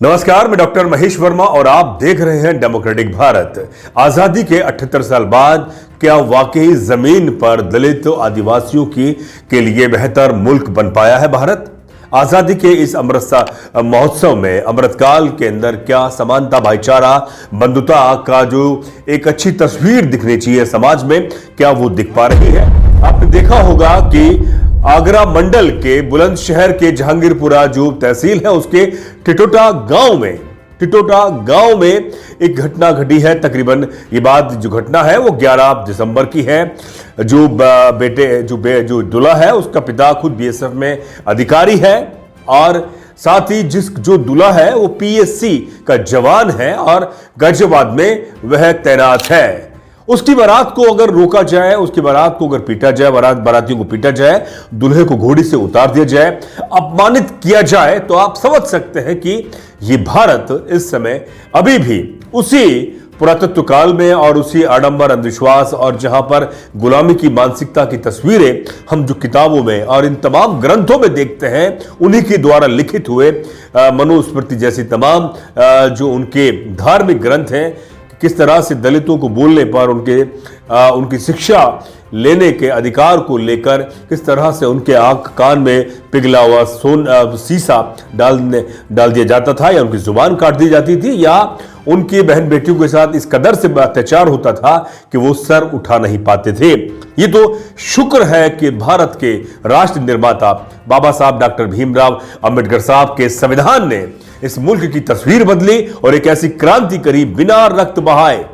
नमस्कार, मैं डॉक्टर महेश वर्मा और आप देख रहे हैं डेमोक्रेटिक भारत। आजादी के 78 साल बाद क्या वाकई जमीन पर दलित आदिवासियों के लिए बेहतर मुल्क बन पाया है भारत? आजादी के इस अमृत महोत्सव में अमृतकाल के अंदर क्या समानता, भाईचारा, बंधुता का जो एक अच्छी तस्वीर दिखनी चाहिए समाज में, क्या वो दिख पा रही है? आपने देखा होगा कि आगरा मंडल के बुलंदशहर के जहांगीरपुरा जो तहसील है उसके टिटोटा गांव में एक घटना घटी है। तकरीबन ये बात जो घटना है वो 11 दिसंबर की है। जो जो दूल्हा है उसका पिता खुद बीएसएफ में अधिकारी है और साथ ही जो दूल्हा है वो पीएससी का जवान है और गाजियाबाद में वह तैनात है। उसकी बारात को अगर रोका जाए, उसकी बारात को अगर पीटा जाए, बारातियों को पीटा जाए, दूल्हे को घोड़ी से उतार दिया जाए, अपमानित किया जाए, तो आप समझ सकते हैं कि ये भारत इस समय अभी भी उसी पुरातत्व काल में और उसी आडंबर, अंधविश्वास और जहां पर गुलामी की मानसिकता की तस्वीरें हम जो किताबों में और इन तमाम ग्रंथों में देखते हैं, उन्हीं के द्वारा लिखित हुए मनुस्मृति जैसी तमाम जो उनके धार्मिक ग्रंथ हैं, किस तरह से दलितों को बोलने पर उनकी शिक्षा लेने के अधिकार को लेकर किस तरह से उनके आंख कान में पिघला हुआ शीशा डाल दिया जाता था, या उनकी जुबान काट दी जाती थी, या उनकी बहन बेटियों के साथ इस कदर से अत्याचार होता था कि वो सर उठा नहीं पाते थे। ये तो शुक्र है कि भारत के राष्ट्र निर्माता बाबा साहब डॉक्टर भीमराव अंबेडकर साहब के संविधान ने इस मुल्क की तस्वीर बदली और एक ऐसी क्रांति करी बिना रक्त बहाए।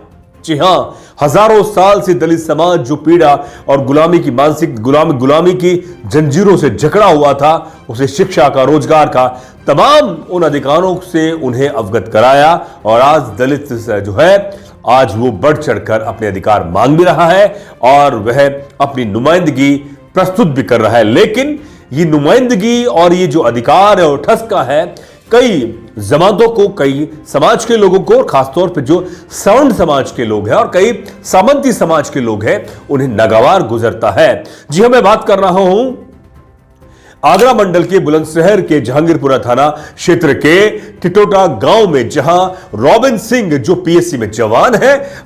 जी हां, हजारों साल से दलित समाज जो पीड़ा और गुलामी की मानसिक गुलामी की जंजीरों से जकड़ा हुआ था, उसे शिक्षा का, रोजगार का, तमाम उन अधिकारों से उन्हें अवगत कराया और आज दलित जो है आज वो बढ़ चढ़कर अपने अधिकार मांग भी रहा है और वह अपनी नुमाइंदगी प्रस्तुत भी कर रहा है। लेकिन ये नुमाइंदगी और ये जो अधिकार है और ठसका है, कई जमातों को, कई समाज के लोगों को, खासतौर पे जो सवर्ण समाज के लोग हैं और कई सामंती समाज के लोग हैं, उन्हें नागवार गुजरता है। जी हां, मैं बात कर रहा हूं आगरा मंडल के बुलंदशहर के जहांगीरपुरा थाना क्षेत्र के टिटोटा गांव में, जहां रॉबिन सिंह जो पीएससी में जवान है,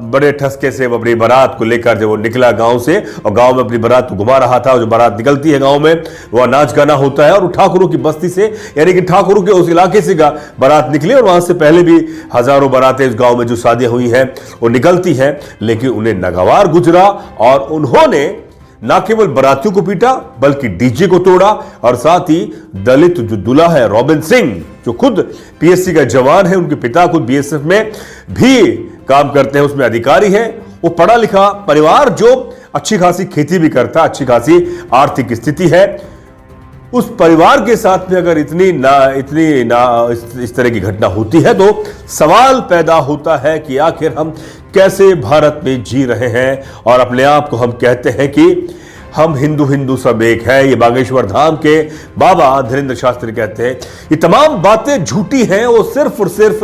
बड़े ठसके से वो अपनी बारात को लेकर जब वो निकला गांव से और गांव में अपनी बारात को घुमा रहा था। और जो बारात निकलती है गांव में, वह नाच गाना होता है और ठाकुरों की बस्ती से, यानी कि ठाकुरों के उस इलाके से बारात निकली और वहां से पहले भी हजारों बारातें इस गांव में जो शादियां हुई हैं वो निकलती है, लेकिन उन्हें नागवार गुजरा और उन्होंने ना केवल बारातियों को पीटा बल्कि डीजे को तोड़ा और साथ ही दलित जो दूल्हा है रॉबिन सिंह, जो खुद पीएससी का जवान है, उनके पिता खुद बीएसएफ में भी काम करते हैं, उसमें अधिकारी है, वो पढ़ा लिखा परिवार जो अच्छी खासी खेती भी करता, अच्छी खासी आर्थिक स्थिति है, उस परिवार के साथ में अगर इस तरह की घटना होती है तो सवाल पैदा होता है कि आखिर हम कैसे भारत में जी रहे हैं और अपने आप को हम कहते हैं कि हम हिंदू सब एक है। ये बागेश्वर धाम के बाबा धीरेन्द्र शास्त्री कहते हैं ये तमाम बातें झूठी हैं। वो सिर्फ और सिर्फ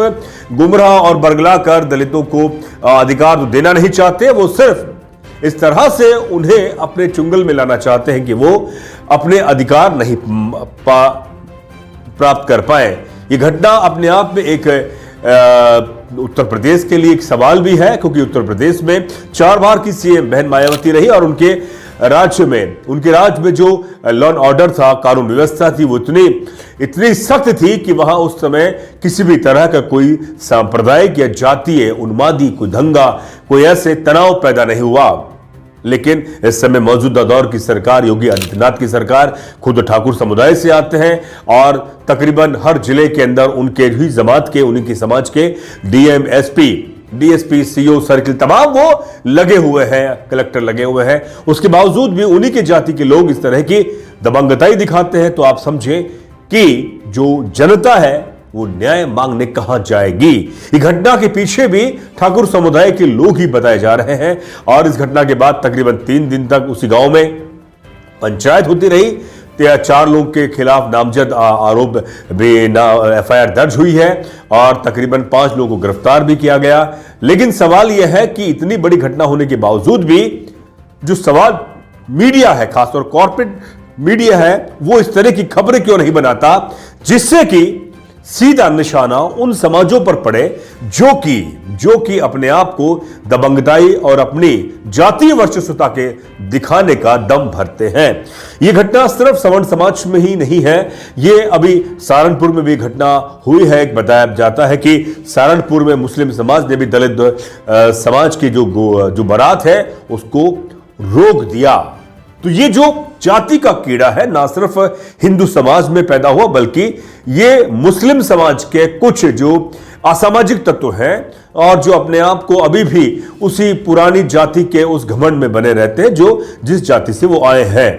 गुमराह और बरगला कर दलितों को अधिकार तो देना नहीं चाहते, वो सिर्फ इस तरह से उन्हें अपने चुंगल में लाना चाहते हैं कि वो अपने अधिकार नहीं प्राप्त कर पाए। ये घटना अपने आप में एक उत्तर प्रदेश के लिए एक सवाल भी है, क्योंकि उत्तर प्रदेश में 4 बार की सीएम बहन मायावती रही और उनके राज्य में जो लॉ एंड ऑर्डर था, कानून व्यवस्था थी, वो इतनी सख्त थी कि वहां उस समय किसी भी तरह का कोई सांप्रदायिक या जातीय उन्मादी, कोई दंगा, कोई ऐसे तनाव पैदा नहीं हुआ। लेकिन इस समय मौजूदा दौर की सरकार, योगी आदित्यनाथ की सरकार, खुद ठाकुर समुदाय से आते हैं और तकरीबन हर जिले के अंदर उनके ही जमात के, उनकी समाज के डीएम, डीएसपी, सीओ सर्किल तमाम वो लगे हुए हैं, कलेक्टर लगे हुए हैं। उसके बावजूद भी उन्हीं के जाति के लोग इस तरह की दबंगताई दिखाते हैं, तो आप समझें कि जो जनता है वो न्याय मांगने कहां जाएगी। इस घटना के पीछे भी ठाकुर समुदाय के लोग ही बताए जा रहे हैं और इस घटना के बाद तकरीबन 3 दिन तक उसी गांव में पंचायत होती रही। 4 लोगों के खिलाफ नामजद आरोप भी एफआईआर दर्ज हुई है और तकरीबन 5 लोगों को गिरफ्तार भी किया गया। लेकिन सवाल यह है कि इतनी बड़ी घटना होने के बावजूद भी जो सवाल मीडिया है, खासतौर कॉर्पोरेट मीडिया है वो इस तरह की खबरें क्यों नहीं बनाता जिससे कि सीधा निशाना उन समाजों पर पड़े जो कि अपने आप को दबंगताई और अपनी जातीय वर्चस्वता के दिखाने का दम भरते हैं। यह घटना सिर्फ सवर्ण समाज में ही नहीं है, यह अभी सहारनपुर में भी घटना हुई है। बताया जाता है कि सहारनपुर में मुस्लिम समाज ने भी दलित समाज की जो बारात है उसको रोक दिया। तो ये जो जाति का कीड़ा है ना सिर्फ हिंदू समाज में पैदा हुआ बल्कि ये मुस्लिम समाज के कुछ जो असामाजिक तत्व हैं और जो अपने आप को अभी भी उसी पुरानी जाति के उस घमंड में बने रहते हैं जो जिस जाति से वो आए हैं,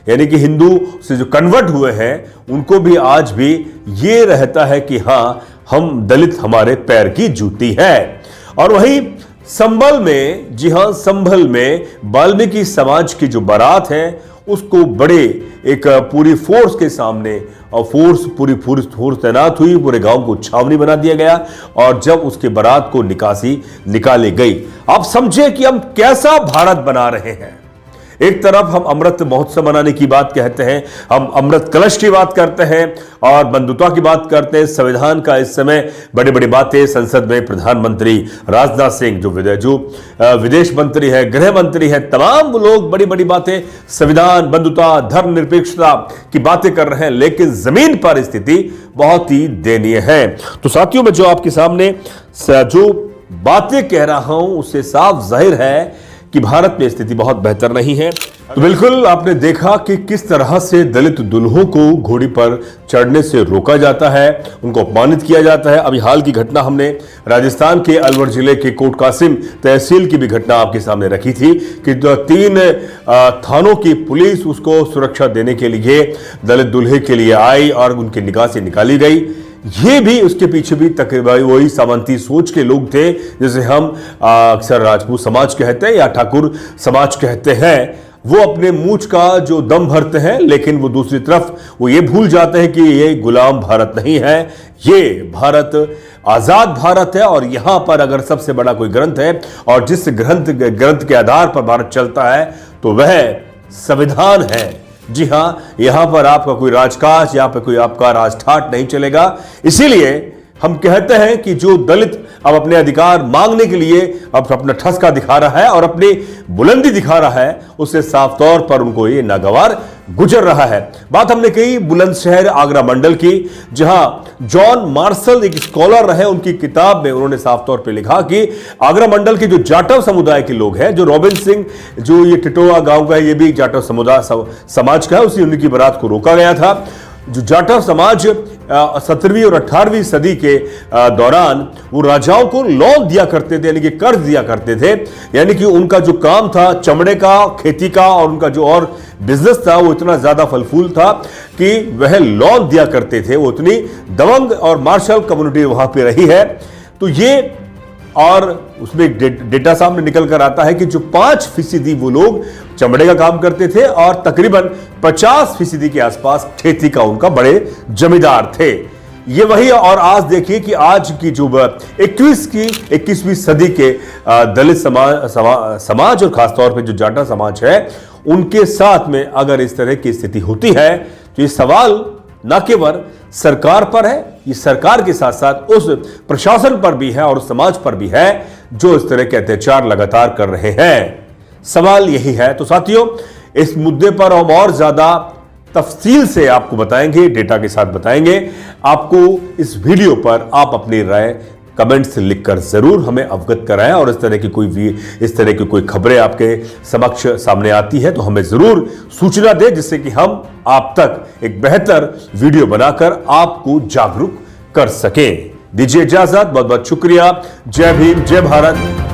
यानी कि हिंदू से जो कन्वर्ट हुए हैं उनको भी आज भी ये रहता है कि हां हम दलित हमारे पैर की जूती है। और वहीं संभल में, जी हां संभल में वाल्मीकि समाज की जो बारात है उसको बड़े एक पूरी फोर्स के सामने और पूरी फोर्स तैनात हुई, पूरे गांव को छावनी बना दिया गया और जब उसके बारात को निकाली गई, आप समझे कि हम कैसा भारत बना रहे हैं। एक तरफ हम अमृत महोत्सव मनाने की बात कहते हैं, हम अमृत कलश की बात करते हैं और बंधुता की बात करते हैं, संविधान का इस समय बड़ी बड़ी बातें संसद में प्रधानमंत्री राजनाथ सिंह जो विदेश मंत्री है, गृह मंत्री है, तमाम लोग बड़ी बड़ी बातें संविधान, बंधुता, धर्मनिरपेक्षता की बातें कर रहे हैं, लेकिन जमीन पर स्थिति बहुत ही दयनीय है। तो साथियों में जो आपके सामने जो बातें कह रहा हूं उससे साफ जाहिर है कि भारत में स्थिति बहुत बेहतर नहीं है। तो बिल्कुल आपने देखा कि किस तरह से दलित दुल्हों को घोड़ी पर चढ़ने से रोका जाता है, उनको अपमानित किया जाता है। अभी हाल की घटना हमने राजस्थान के अलवर जिले के कोट कासिम तहसील की भी घटना आपके सामने रखी थी कि 3 थानों की पुलिस उसको सुरक्षा देने के लिए दलित दुल्हे के लिए आई और उनकी निगाह से निकाली गई। ये भी उसके पीछे भी तकरीबन वही सामंती सोच के लोग थे, जैसे हम अक्सर राजपूत समाज कहते हैं या ठाकुर समाज कहते हैं। वो अपने मूछ का जो दम भरते हैं, लेकिन वो दूसरी तरफ वो ये भूल जाते हैं कि ये गुलाम भारत नहीं है, ये भारत आजाद भारत है। और यहां पर अगर सबसे बड़ा कोई ग्रंथ है और जिस ग्रंथ के आधार पर भारत चलता है तो वह संविधान है। जी हां, यहां पर आपका कोई राजकाज, यहां पर कोई आपका राजठाट नहीं चलेगा। इसीलिए हम कहते हैं कि जो दलित अब अपने अधिकार मांगने के लिए अब अपना ठसका दिखा रहा है और अपनी बुलंदी दिखा रहा है, उससे साफ तौर पर उनको ये नागवार गुजर रहा है। बात हमने कही बुलंदशहर आगरा मंडल की, जहां जॉन मार्शल एक स्कॉलर रहे, उनकी किताब में उन्होंने साफ तौर पे लिखा कि आगरा मंडल के जो जाटव समुदाय के लोग हैं, जो रॉबिन सिंह जो ये टिटोआ गांव का है, ये भी जाटव समाज का है, उनकी बारात को रोका गया था। जो जाटव समाज 17वीं और 18वीं सदी के दौरान वो राजाओं को लोन दिया करते थे, यानी कि कर्ज दिया करते थे, यानी कि उनका जो काम था चमड़े का, खेती का और उनका जो और बिजनेस था वो इतना ज्यादा फल फूल था कि वह लोन दिया करते थे। वो इतनी दबंग और मार्शल कम्युनिटी वहां पे रही है। तो ये और उसमें डेटा सामने निकल कर आता है कि जो 5% वो लोग चमड़े का काम करते थे और तकरीबन 50% के आसपास खेती का उनका बड़े जमींदार थे। ये वही। और आज देखिए कि आज की जो 21वीं सदी के दलित समाज और खासतौर पे जो जाटा समाज है उनके साथ में अगर इस तरह की स्थिति होती है तो ये सवाल न केवल सरकार पर है, ये सरकार के साथ साथ उस प्रशासन पर भी है और उस समाज पर भी है जो इस तरह के अत्याचार लगातार कर रहे हैं। सवाल यही है। तो साथियों, इस मुद्दे पर हम और ज्यादा तफसील से आपको बताएंगे, डेटा के साथ बताएंगे। आपको इस वीडियो पर आप अपनी राय कमेंट्स लिखकर जरूर हमें अवगत कराएं और इस तरह की कोई खबरें आपके समक्ष सामने आती है तो हमें जरूर सूचना दें, जिससे कि हम आप तक एक बेहतर वीडियो बनाकर आपको जागरूक कर सकें। दीजिए इजाजत, बहुत बहुत शुक्रिया। जय भीम, जय भारत।